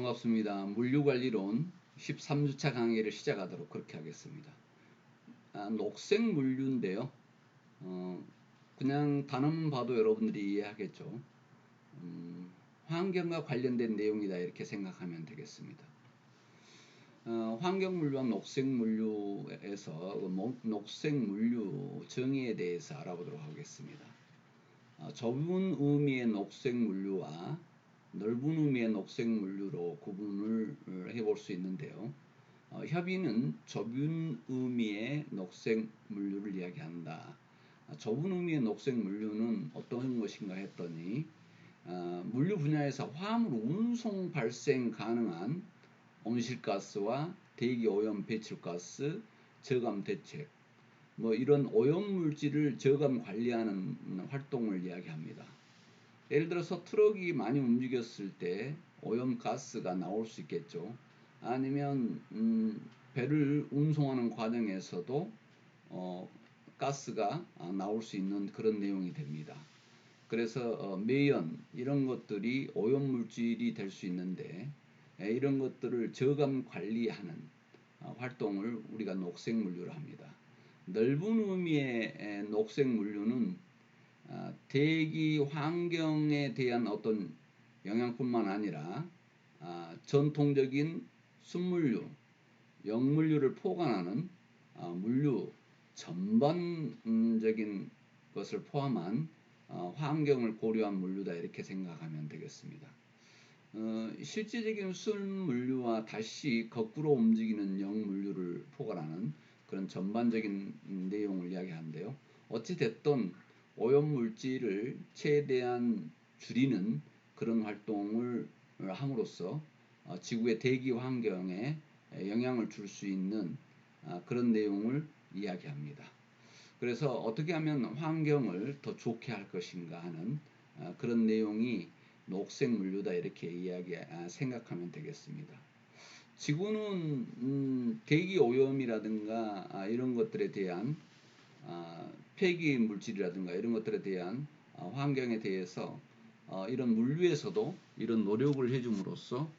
반갑습니다. 물류관리론 13주차 강의를 시작하도록 그렇게 하겠습니다. 녹색 물류인데요. 그냥 단어만 봐도 여러분들이 이해하겠죠. 환경과 관련된 내용이다 이렇게 생각하면 되겠습니다. 환경물류와 녹색물류에서 녹색물류 정의에 대해서 알아보도록 하겠습니다. 좁은 의미의 녹색물류와 넓은 의미의 녹색물류로 구분을 해볼 수 있는데요. 협의는 좁은 의미의 녹색물류를 이야기한다. 좁은 의미의 녹색물류는 어떤 것인가 했더니 물류 분야에서 화물 운송 발생 가능한 온실가스와 대기오염 배출가스 저감 대책 이런 오염물질을 저감 관리하는 활동을 이야기합니다. 예를 들어서 트럭이 많이 움직였을 때 오염가스가 나올 수 있겠죠. 아니면 배를 운송하는 과정에서도 가스가 나올 수 있는 그런 내용이 됩니다. 그래서 매연 이런 것들이 오염물질이 될 수 있는데 이런 것들을 저감 관리하는 활동을 우리가 녹색물류로 합니다. 넓은 의미의 녹색물류는 대기 환경에 대한 어떤 영향뿐만 아니라 전통적인 순물류, 영물류를 포괄하는 물류 전반적인 것을 포함한 환경을 고려한 물류다 이렇게 생각하면 되겠습니다. 실제적인 순물류와 다시 거꾸로 움직이는 영물류를 포괄하는 그런 전반적인 내용을 이야기하는데요. 어찌됐든 오염물질을 최대한 줄이는 그런 활동을 함으로써 지구의 대기 환경에 영향을 줄 수 있는 그런 내용을 이야기합니다. 그래서 어떻게 하면 환경을 더 좋게 할 것인가 하는 그런 내용이 녹색물류다 이렇게 생각하면 되겠습니다. 지구는 대기 오염이라든가 이런 것들에 대한 폐기 물질이라든가 이런 것들에 대한 환경에 대해서 이런 물류에서도 이런 노력을 해줌으로써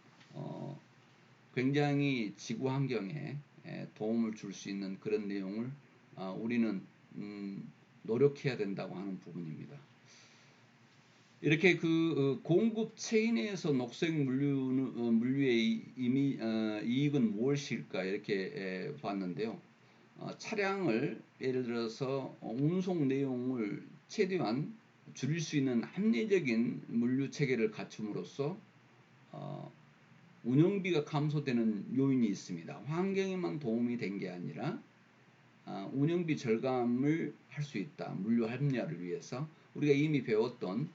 굉장히 지구 환경에 도움을 줄 수 있는 그런 내용을 우리는 노력해야 된다고 하는 부분입니다. 이렇게 공급 체인에서 녹색 물류의 이익은 무엇일까 이렇게 봤는데요. 차량을 예를 들어서 운송 내용을 최대한 줄일 수 있는 합리적인 물류 체계를 갖춤으로써 운영비가 감소되는 요인이 있습니다. 환경에만 도움이 된 게 아니라 운영비 절감을 할 수 있다. 물류 합리화를 위해서 우리가 이미 배웠던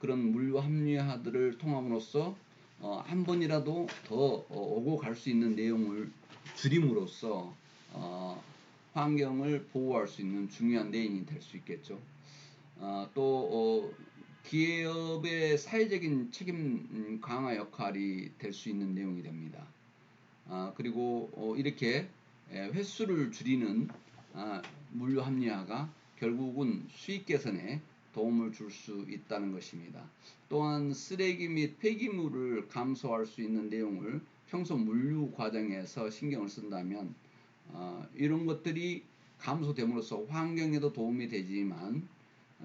그런 물류 합리화들을 통함으로써 한 번이라도 더 오고 갈 수 있는 내용을 줄임으로써 환경을 보호할 수 있는 중요한 내용이 될 수 있겠죠. 또 기업의 사회적인 책임 강화 역할이 될 수 있는 내용이 됩니다. 그리고 이렇게 횟수를 줄이는 물류 합리화가 결국은 수익 개선에 도움을 줄 수 있다는 것입니다. 또한 쓰레기 및 폐기물을 감소할 수 있는 내용을 평소 물류 과정에서 신경을 쓴다면 이런 것들이 감소됨으로써 환경에도 도움이 되지만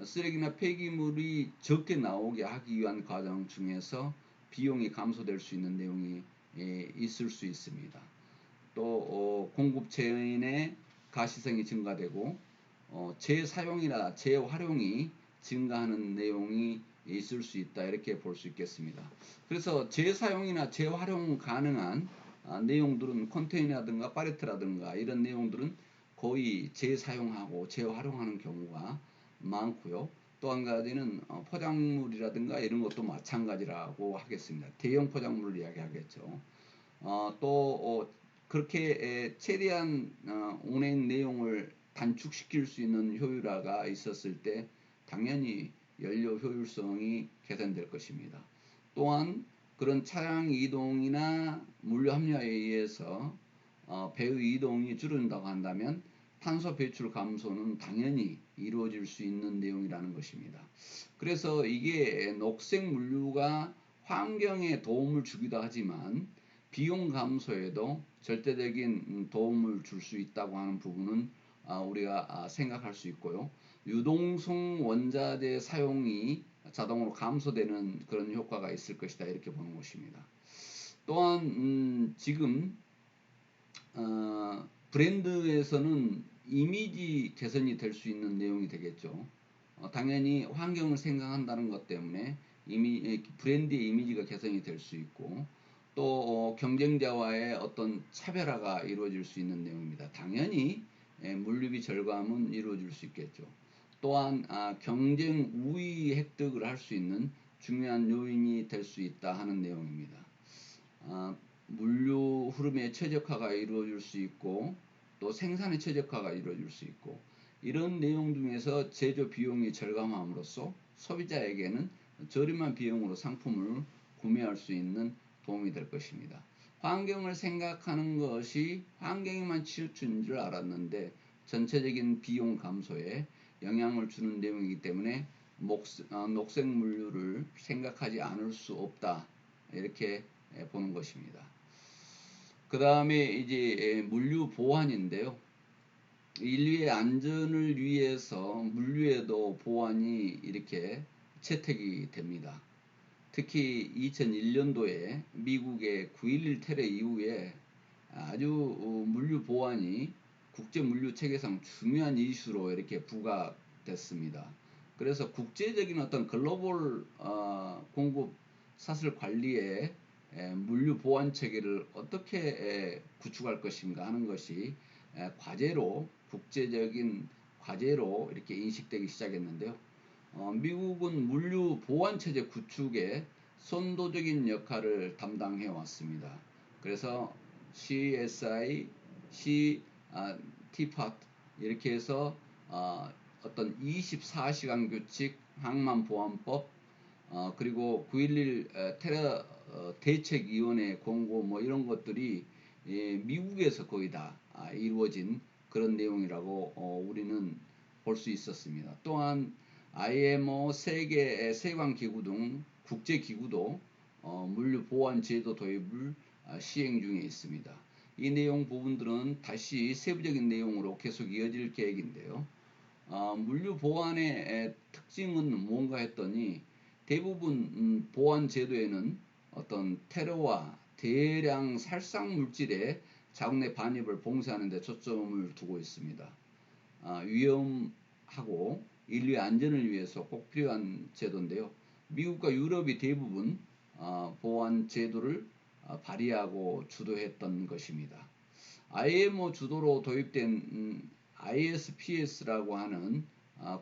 쓰레기나 폐기물이 적게 나오게 하기 위한 과정 중에서 비용이 감소될 수 있는 내용이 있을 수 있습니다. 또 공급 체인의 가시성이 증가되고 재사용이나 재활용이 증가하는 내용이 있을 수 있다 이렇게 볼 수 있겠습니다. 그래서 재사용이나 재활용 가능한 내용들은 컨테이너라든가 팔레트라든가 이런 내용들은 거의 재사용하고 재활용하는 경우가 많고요. 또 한 가지는 포장물이라든가 이런 것도 마찬가지라고 하겠습니다. 대형 포장물을 이야기하겠죠. 또 그렇게 최대한 운행 내용을 단축시킬 수 있는 효율화가 있었을 때 당연히 연료 효율성이 개선될 것입니다. 또한 그런 차량 이동이나 물류 합리화에 의해서 배의 이동이 줄어든다고 한다면 탄소 배출 감소는 당연히 이루어질 수 있는 내용이라는 것입니다. 그래서 이게 녹색 물류가 환경에 도움을 주기도 하지만 비용 감소에도 절대적인 도움을 줄 수 있다고 하는 부분은 우리가 생각할 수 있고요. 유동성 원자재 사용이 자동으로 감소되는 그런 효과가 있을 것이다, 이렇게 보는 것입니다. 또한 지금 브랜드에서는 이미지 개선이 될 수 있는 내용이 되겠죠. 당연히 환경을 생각한다는 것 때문에 브랜드의 이미지가 개선이 될 수 있고, 또 경쟁자와의 어떤 차별화가 이루어질 수 있는 내용입니다. 당연히 물류비 절감은 이루어질 수 있겠죠. 또한 경쟁 우위 획득을 할 수 있는 중요한 요인이 될 수 있다 하는 내용입니다. 물류 흐름의 최적화가 이루어질 수 있고, 또 생산의 최적화가 이루어질 수 있고, 이런 내용 중에서 제조 비용이 절감함으로써 소비자에게는 저렴한 비용으로 상품을 구매할 수 있는 도움이 될 것입니다. 환경을 생각하는 것이 환경에만 치우친 줄 알았는데 전체적인 비용 감소에 영향을 주는 내용이기 때문에 녹색 물류를 생각하지 않을 수 없다, 이렇게 보는 것입니다. 그 다음에 이제 물류 보안인데요. 인류의 안전을 위해서 물류에도 보안이 이렇게 채택이 됩니다. 특히 2001년도에 미국의 9.11 테러 이후에 아주 물류 보안이 국제 물류 체계상 중요한 이슈로 이렇게 부각됐습니다. 그래서 국제적인 어떤 글로벌 공급 사슬 관리에 물류 보안 체계를 어떻게 구축할 것인가 하는 것이 과제로, 국제적인 과제로 이렇게 인식되기 시작했는데요. 미국은 물류 보안 체제 구축에 선도적인 역할을 담당해 왔습니다. 그래서 CSI, TPAT 이렇게 해서 어떤 24시간 규칙, 항만보안법, 그리고 9.11 테러 대책위원회 공고 뭐 이런 것들이 미국에서 거의 다 이루어진 그런 내용이라고 우리는 볼 수 있었습니다. 또한 IMO 세계 세관기구 등 국제기구도 물류 보안 제도 도입을 시행 중에 있습니다. 이 내용 부분들은 다시 세부적인 내용으로 계속 이어질 계획인데요. 물류 보안의 특징은 뭔가 했더니 대부분 보안 제도에는 어떤 테러와 대량 살상 물질의 자국 내 반입을 봉쇄하는 데 초점을 두고 있습니다. 위험하고 인류의 안전을 위해서 꼭 필요한 제도인데요. 미국과 유럽이 대부분 보안 제도를 발의하고 주도했던 것입니다. IMO 주도로 도입된 ISPS라고 하는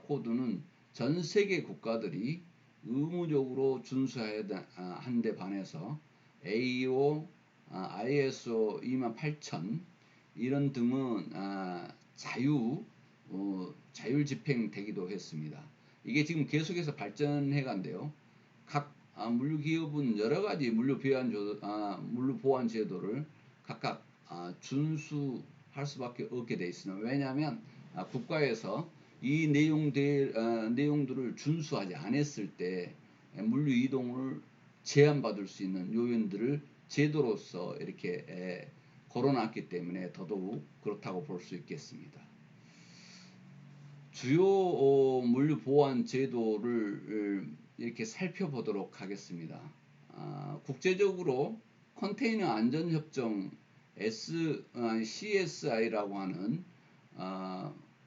코드는 전 세계 국가들이 의무적으로 준수해야 한데 반해서 AO, ISO 28000 이런 등은 자율 집행되기도 했습니다. 이게 지금 계속해서 발전해 간대요. 각 물류 기업은 여러 가지 물류 보안 제도를 각각 준수할 수밖에 없게 돼 있습니다. 왜냐하면 국가에서 이 내용들을 준수하지 않았을 때 물류 이동을 제한받을 수 있는 요인들을 제도로서 이렇게 걸어놨기 때문에 더더욱 그렇다고 볼 수 있겠습니다. 주요 물류 보안 제도를 이렇게 살펴보도록 하겠습니다. 국제적으로 컨테이너 안전협정 CSI라고 하는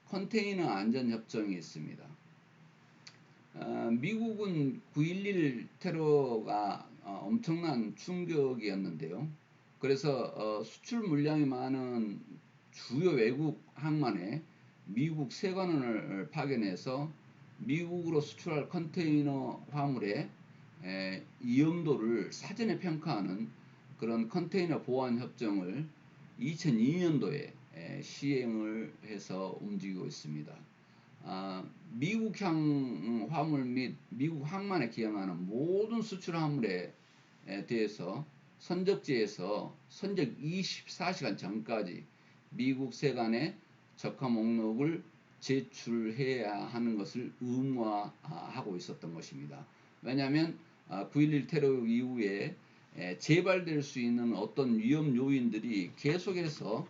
컨테이너 안전협정이 있습니다. 미국은 9.11 테러가 엄청난 충격이었는데요. 그래서 수출 물량이 많은 주요 외국 항만에 미국 세관원을 파견해서 미국으로 수출할 컨테이너 화물의 위험도를 사전에 평가하는 그런 컨테이너 보안 협정을 2002년도에 시행을 해서 움직이고 있습니다. 미국향 화물 및 미국 항만에 기항하는 모든 수출 화물에 대해서 선적지에서 선적 24시간 전까지 미국 세관에 적화 목록을 제출해야 하는 것을 의무화하고 있었던 것입니다. 왜냐하면 9.11 테러 이후에 재발될 수 있는 어떤 위험 요인들이 계속해서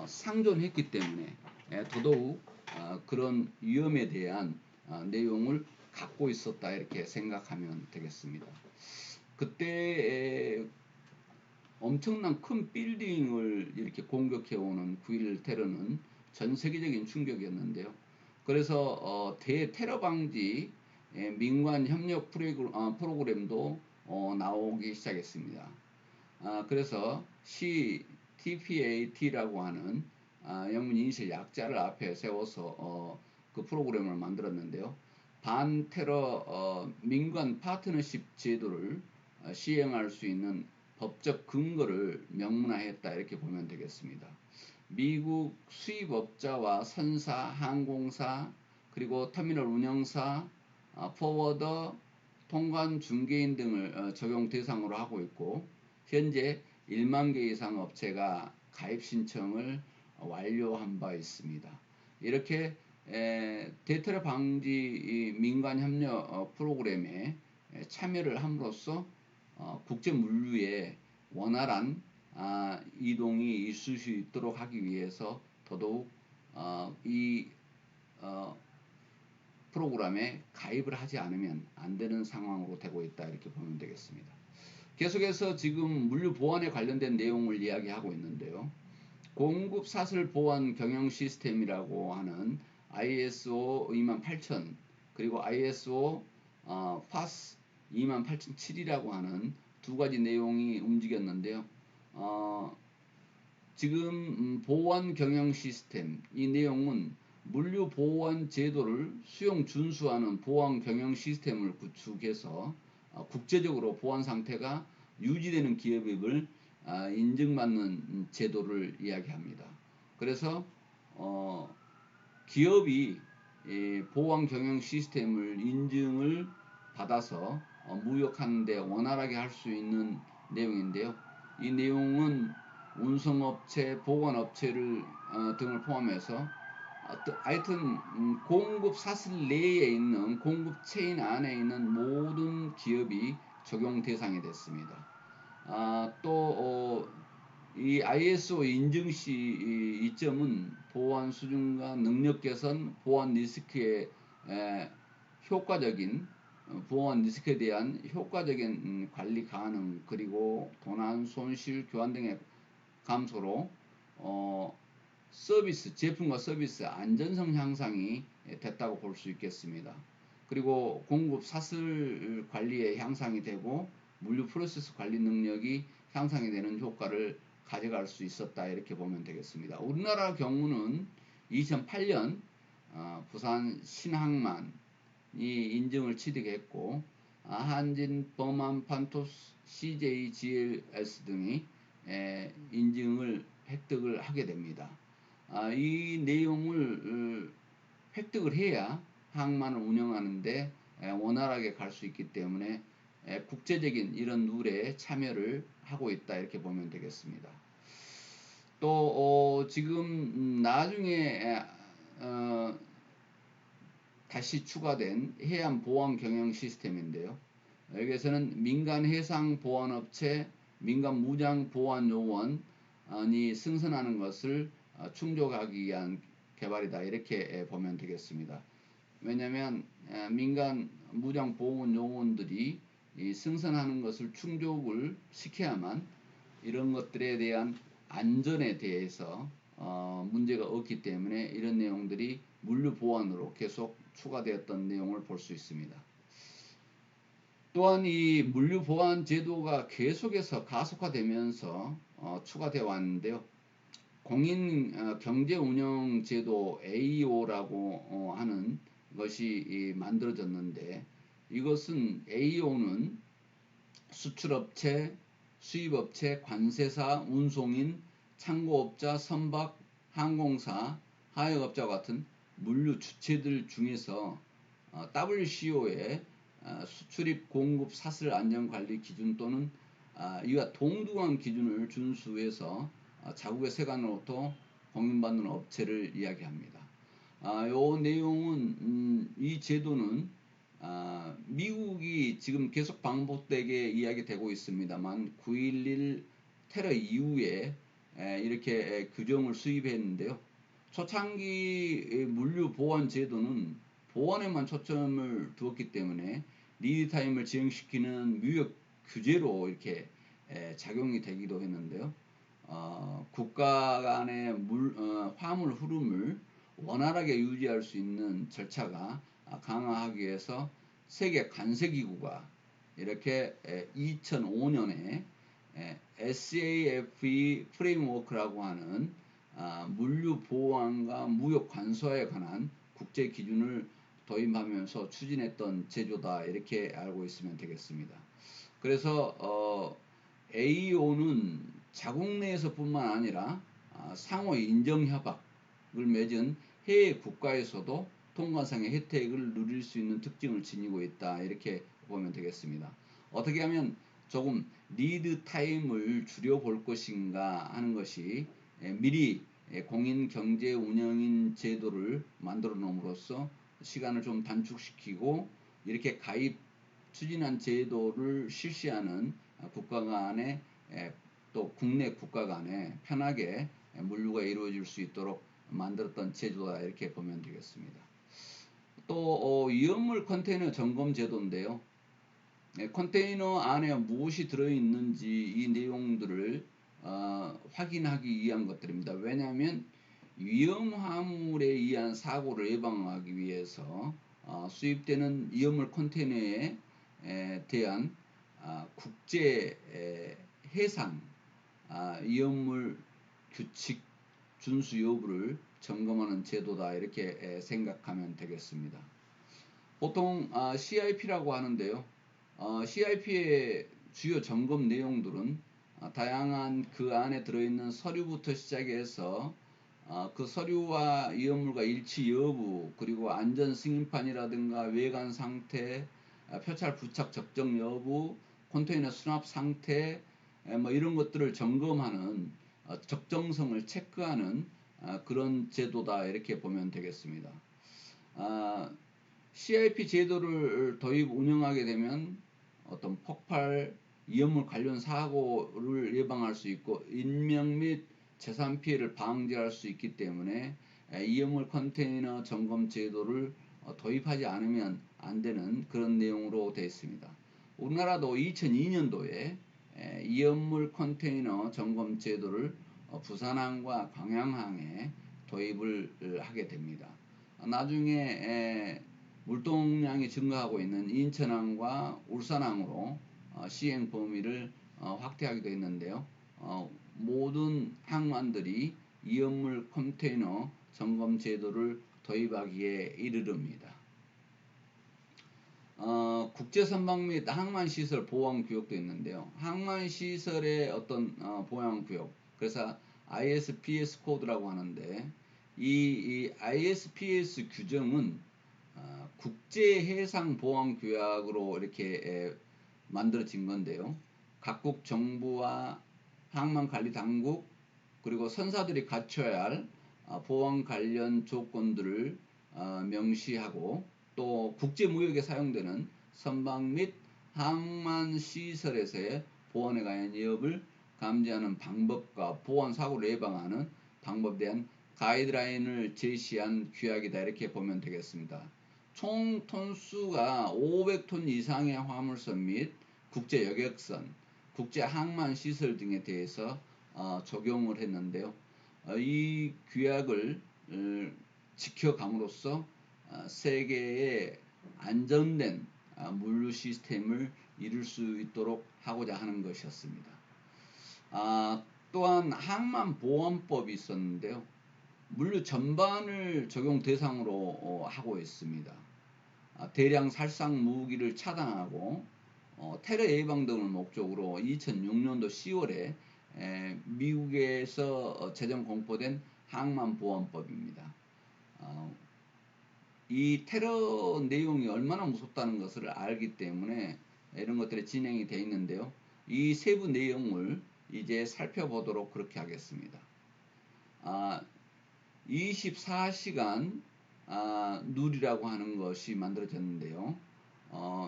상존했기 때문에 더더욱 그런 위험에 대한 내용을 갖고 있었다 이렇게 생각하면 되겠습니다. 그때 엄청난 큰 빌딩을 이렇게 공격해오는 9.11 테러는 전 세계적인 충격이었는데요. 그래서 대테러 방지 민관 협력 프로그램도 나오기 시작했습니다. 그래서 CTPAT라고 하는 영문 이니셜 약자를 앞에 세워서 그 프로그램을 만들었는데요. 반테러 민관 파트너십 제도를 시행할 수 있는 법적 근거를 명문화했다 이렇게 보면 되겠습니다. 미국 수입업자와 선사, 항공사, 그리고 터미널 운영사, 포워더, 통관 중개인 등을 적용 대상으로 하고 있고 현재 1만 개 이상 업체가 가입 신청을 완료한 바 있습니다. 이렇게 대테러 방지 민간 협력 프로그램에 참여를 함으로써 국제 물류의 원활한 이동이 있을 수 있도록 하기 위해서 더더욱 이 프로그램에 가입을 하지 않으면 안 되는 상황으로 되고 있다 이렇게 보면 되겠습니다. 계속해서 지금 물류 보안에 관련된 내용을 이야기하고 있는데요. 공급 사슬 보안 경영 시스템이라고 하는 ISO 28000 그리고 ISO 파스 28007이라고 하는 두 가지 내용이 움직였는데요. 지금 보안 경영 시스템 이 내용은 물류 보안 제도를 수용 준수하는 보안 경영 시스템을 구축해서 국제적으로 보안 상태가 유지되는 기업을 인증받는 제도를 이야기합니다. 그래서 기업이 보안 경영 시스템을 인증을 받아서 무역하는 데 원활하게 할 수 있는 내용인데요. 이 내용은 운송업체, 보관업체를 등을 포함해서 하여튼 공급 사슬 내에 있는 공급 체인 안에 있는 모든 기업이 적용 대상이 됐습니다. 또 이 ISO 인증 시 이점은 보안 수준과 능력 개선, 보안 리스크의 효과적인 보안 리스크에 대한 효과적인 관리 가능 그리고 도난, 손실, 교환 등의 감소로 서비스, 제품과 서비스 안전성 향상이 됐다고 볼 수 있겠습니다. 그리고 공급 사슬 관리에 향상이 되고 물류 프로세스 관리 능력이 향상이 되는 효과를 가져갈 수 있었다 이렇게 보면 되겠습니다. 우리나라 경우는 2008년 부산 신항만이 인증을 취득했고 한진, 범한, 판토스, CJ, GLS 등이 인증을 획득을 하게 됩니다. 이 내용을 획득을 해야 항만을 운영하는데 원활하게 갈 수 있기 때문에 국제적인 이런 룰에 참여를 하고 있다 이렇게 보면 되겠습니다. 또 지금 나중에 다시 추가된 해안 보안 경영 시스템인데요. 여기에서는 민간 해상 보안업체, 민간 무장 보안 요원이 승선하는 것을 충족하기 위한 개발이다 이렇게 보면 되겠습니다. 왜냐하면 민간 무장 보안 요원들이 승선하는 것을 충족을 시켜야만 이런 것들에 대한 안전에 대해서 문제가 없기 때문에 이런 내용들이 물류 보안으로 계속 추가되었던 내용을 볼 수 있습니다. 또한 이 물류 보안 제도가 계속해서 가속화되면서 추가되어 왔는데요. 공인 경제 운영 제도 AEO라고 하는 것이 만들어졌는데 이것은 AEO는 수출업체, 수입업체, 관세사, 운송인, 창고업자, 선박, 항공사, 하역업자 같은 물류 주체들 중에서 WCO의 수출입 공급 사슬 안전관리 기준 또는 이와 동등한 기준을 준수해서 자국의 세관으로부터 공인받는 업체를 이야기합니다. 이 내용은 이 제도는 미국이 지금 계속 반복되게 이야기되고 있습니다만 9.11 테러 이후에 이렇게 규정을 수입했는데요. 초창기 물류 보안 제도는 보안에만 초점을 두었기 때문에 리드 타임을 지연시키는 무역 규제로 이렇게 작용이 되기도 했는데요. 국가 간의 화물 흐름을 원활하게 유지할 수 있는 절차가 강화하기 위해서 세계 관세기구가 이렇게 2005년에 SAFE 프레임워크라고 하는 물류 보안과 무역 관서에 관한 국제 기준을 도입하면서 추진했던 제조다 이렇게 알고 있으면 되겠습니다. 그래서 AO는 자국 내에서뿐만 아니라 상호 인정 협약을 맺은 해외 국가에서도 통관상의 혜택을 누릴 수 있는 특징을 지니고 있다 이렇게 보면 되겠습니다. 어떻게 하면 조금 리드 타임을 줄여볼 것인가 하는 것이 미리 공인경제운영인 제도를 만들어 놓음으로써 시간을 좀 단축시키고 이렇게 가입 추진한 제도를 실시하는 국가 간에 또 국내 국가 간에 편하게 물류가 이루어질 수 있도록 만들었던 제도다 이렇게 보면 되겠습니다. 또 위험물 컨테이너 점검 제도인데요. 컨테이너 안에 무엇이 들어있는지 이 내용들을 확인하기 위한 것들입니다. 왜냐하면 위험 화물에 의한 사고를 예방하기 위해서 수입되는 위험물 컨테이너에 대한 국제 해상 위험물 규칙 준수 여부를 점검하는 제도다 이렇게 생각하면 되겠습니다. 보통 CIP라고 하는데요. CIP의 주요 점검 내용들은 다양한 그 안에 들어있는 서류부터 시작해서 그 서류와 위험물과 일치 여부, 그리고 안전 승인판이라든가 외관 상태, 표찰 부착 적정 여부, 컨테이너 수납 상태, 뭐 이런 것들을 점검하는 적정성을 체크하는 그런 제도다 이렇게 보면 되겠습니다. CIP 제도를 도입 운영하게 되면 어떤 폭발, 위험물 관련 사고를 예방할 수 있고 인명 및 재산 피해를 방지할 수 있기 때문에 위험물 컨테이너 점검 제도를 도입하지 않으면 안 되는 그런 내용으로 되어 있습니다. 우리나라도 2002년도에 위험물 컨테이너 점검 제도를 부산항과 광양항에 도입을 하게 됩니다. 나중에 물동량이 증가하고 있는 인천항과 울산항으로 시행 범위를 확대하기도 했는데요. 모든 항만들이 위험물 컨테이너 점검 제도를 도입하기에 이르릅니다. 국제선박 및 항만시설 보안구역도 있는데요. 항만시설의 어떤 보안구역, 그래서 ISPS 코드라고 하는데 이 ISPS 규정은 국제해상보안규약으로 이렇게 만들어진 건데요. 각국 정부와 항만관리당국 그리고 선사들이 갖춰야 할 보안 관련 조건들을 명시하고 또 국제무역에 사용되는 선박 및 항만시설에서의 보안에 관한 위협을 감지하는 방법과 보안 사고를 예방하는 방법에 대한 가이드라인을 제시한 규약이다 이렇게 보면 되겠습니다. 총 톤수가 500톤 이상의 화물선 및 국제 여객선, 국제 항만 시설 등에 대해서 적용을 했는데요. 이 규약을 지켜감으로써 세계의 안전된 물류 시스템을 이룰 수 있도록 하고자 하는 것이었습니다. 또한 항만보안법이 있었는데요. 물류 전반을 적용 대상으로 하고 있습니다. 대량 살상 무기를 차단하고 테러 예방 등을 목적으로 2006년도 10월에 미국에서 제정 공포된 항만보안법입니다. 이 테러 내용이 얼마나 무섭다는 것을 알기 때문에 이런 것들이 진행이 되어 있는데요. 이 세부 내용을 이제 살펴보도록 그렇게 하겠습니다. 24시간 룰이라고 하는 것이 만들어졌는데요.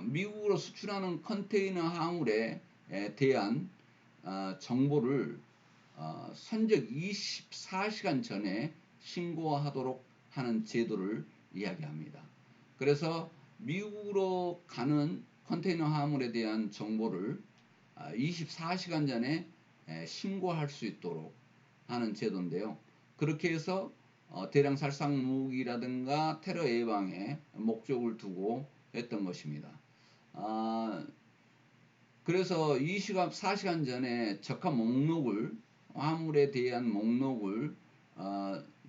미국으로 수출하는 컨테이너 화물에 대한 정보를 선적 24시간 전에 신고하도록 하는 제도를 이야기합니다. 그래서 미국으로 가는 컨테이너 화물에 대한 정보를 24시간 전에 신고할 수 있도록 하는 제도인데요. 그렇게 해서 대량 살상 무기라든가 테러 예방에 목적을 두고 했던 것입니다. 그래서 24시간 전에 적합 목록을 화물에 대한 목록을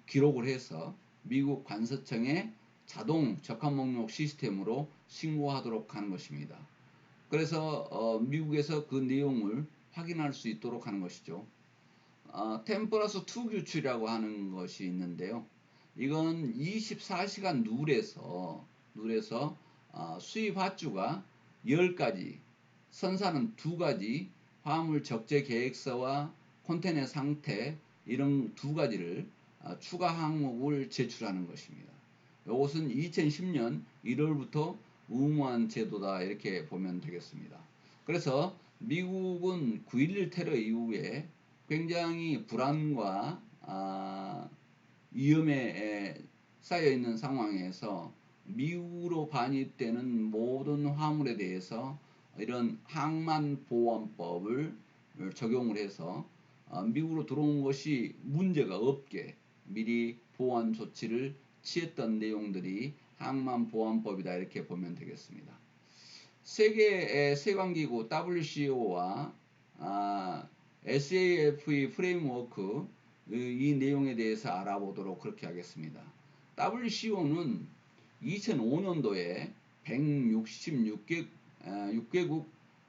기록을 해서 미국 관세청에 자동 적합 목록 시스템으로 신고하도록 하는 것입니다. 그래서 미국에서 그 내용을 확인할 수 있도록 하는 것이죠. 10+2 규칙이라고 하는 것이 있는데요. 이건 24시간 룰에서 수입 화주가 10가지, 선사는 2가지, 화물 적재 계획서와 콘테이너 상태 이런 2가지를 추가 항목을 제출하는 것입니다. 이것은 2010년 1월부터 의무화한 제도다 이렇게 보면 되겠습니다. 그래서 미국은 9.11 테러 이후에 굉장히 불안과 위험에 쌓여 있는 상황에서 미국으로 반입되는 모든 화물에 대해서 이런 항만보안법을 적용을 해서 미국으로 들어온 것이 문제가 없게 미리 보안 조치를 취했던 내용들이 항만보안법이다 이렇게 보면 되겠습니다. 세계 세관기구 WCO와 SAFE 프레임워크 이 내용에 대해서 알아보도록 그렇게 하겠습니다. WCO는 2005년도에 166개국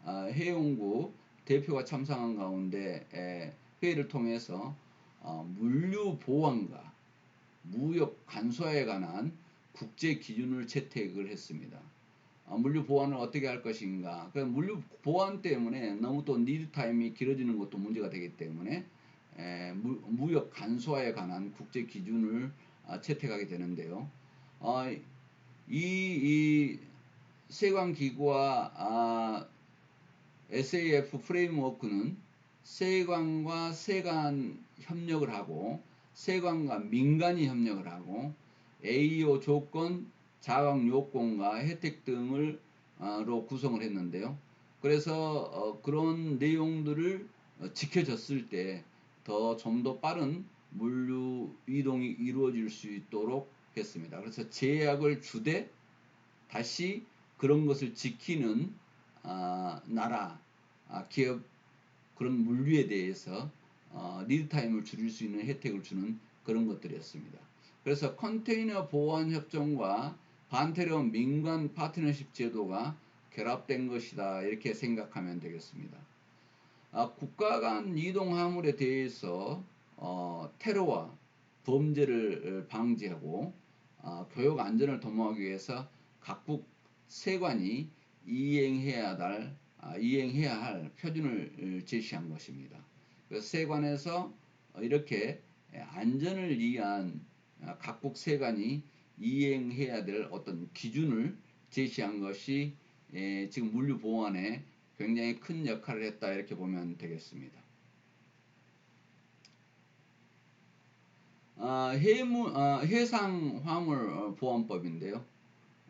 회원국 대표가 참석한 가운데 회의를 통해서 물류 보안과 무역 간소화에 관한 국제 기준을 채택을 했습니다. 물류 보안을 어떻게 할 것인가. 그 물류 보안 때문에 너무 또 리드 타임이 길어지는 것도 문제가 되기 때문에 무역 간소화에 관한 국제 기준을 채택하게 되는데요. 이 세관 기구와 SAF 프레임워크는 세관과 세관 협력을 하고 세관과 민간이 협력을 하고 AEO 조건, 자격 요건과 혜택 등을 로 구성을 했는데요. 그래서 그런 내용들을 지켜졌을 때 좀 더 빠른 물류 이동이 이루어질 수 있도록 했습니다. 그래서 제약을 주되 다시 그런 것을 지키는 나라, 기업 그런 물류에 대해서 리드타임을 줄일 수 있는 혜택을 주는 그런 것들이었습니다. 그래서 컨테이너 보안 협정과 반테러 민간 파트너십 제도가 결합된 것이다 이렇게 생각하면 되겠습니다. 국가 간 이동 화물에 대해서 테러와 범죄를 방지하고 교역 안전을 도모하기 위해서 각국 세관이 이행해야 할 표준을 제시한 것입니다. 그래서 세관에서 이렇게 안전을 위한 각국 세관이 이행해야 될 어떤 기준을 제시한 것이 지금 물류 보안에 굉장히 큰 역할을 했다 이렇게 보면 되겠습니다. 해상 화물 보안법인데요.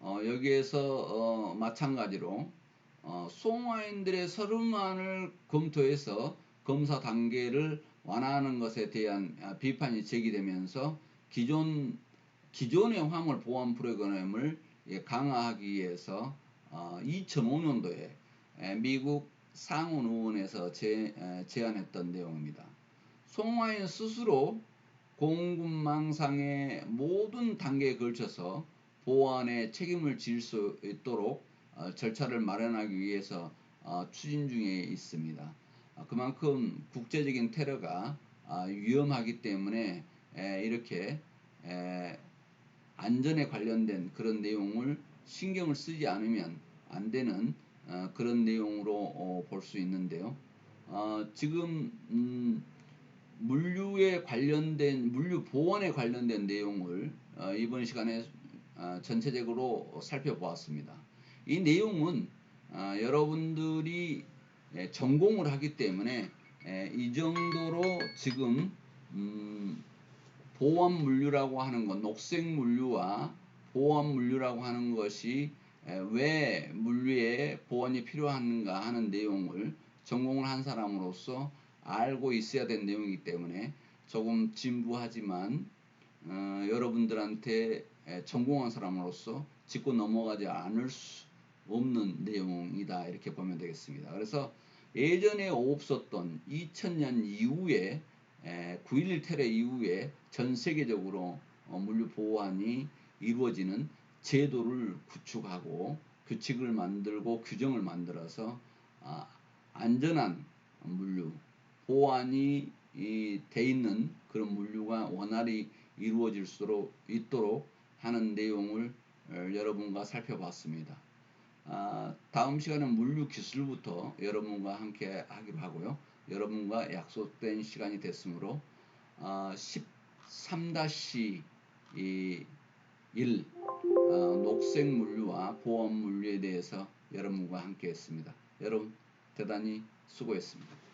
여기에서 마찬가지로 송화인들의 서류만을 검토해서 검사 단계를 완화하는 것에 대한 비판이 제기되면서 기존의 화물 보안 프로그램을 강화하기 위해서 2005년도에 미국 상원 의원에서 제안했던 내용입니다. 송화인 스스로 공급망상의 모든 단계에 걸쳐서 보안에 책임을 질 수 있도록 절차를 마련하기 위해서 추진 중에 있습니다. 그만큼 국제적인 테러가 위험하기 때문에 이렇게 안전에 관련된 그런 내용을 신경을 쓰지 않으면 안 되는 그런 내용으로 볼 수 있는데요. 지금 물류 보안에 관련된 내용을 이번 시간에 전체적으로 살펴보았습니다. 이 내용은 여러분들이 전공을 하기 때문에 이 정도로 지금 보완물류라고 하는 것, 녹색물류와 보완물류라고 하는 것이 왜 물류에 보완이 필요한가 하는 내용을 전공을 한 사람으로서 알고 있어야 될 내용이기 때문에 조금 진부하지만 여러분들한테 전공한 사람으로서 짚고 넘어가지 않을 수 없는 내용이다 이렇게 보면 되겠습니다. 그래서 예전에 없었던 2000년 이후에 9.11 테러 이후에 전 세계적으로 물류 보완이 이루어지는 제도를 구축하고 규칙을 만들고 규정을 만들어서 안전한 물류 보완이 돼 있는 그런 물류가 원활히 이루어질 수 있도록 하는 내용을 여러분과 살펴봤습니다. 다음 시간은 물류 기술부터 여러분과 함께 하기로 하고요. 여러분과 약속된 시간이 됐으므로 13-1 녹색 물류와 보험 물류에 대해서 여러분과 함께 했습니다. 여러분 대단히 수고했습니다.